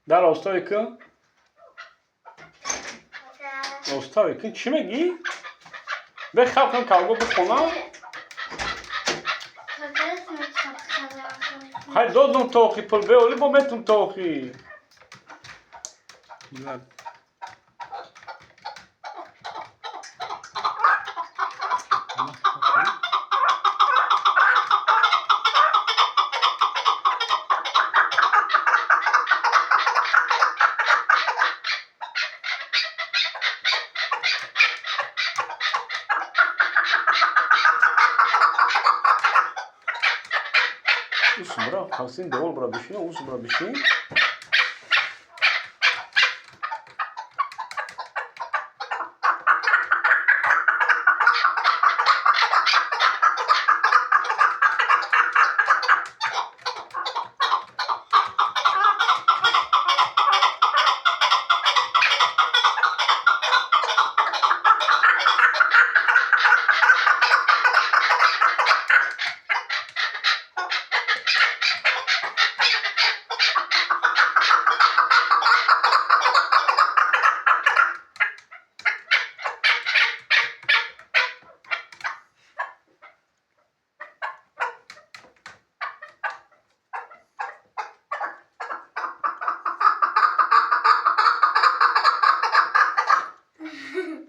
در راستای که راستای که چی میگی؟ بخواب کن کاغو بخونم خیلی دادم توخی پل بیولی با متون توخی Olsun bura, kalsın doğal bura bir şey, olsun bura bir şey.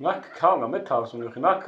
Nak kavga mı tarzını yok? Nak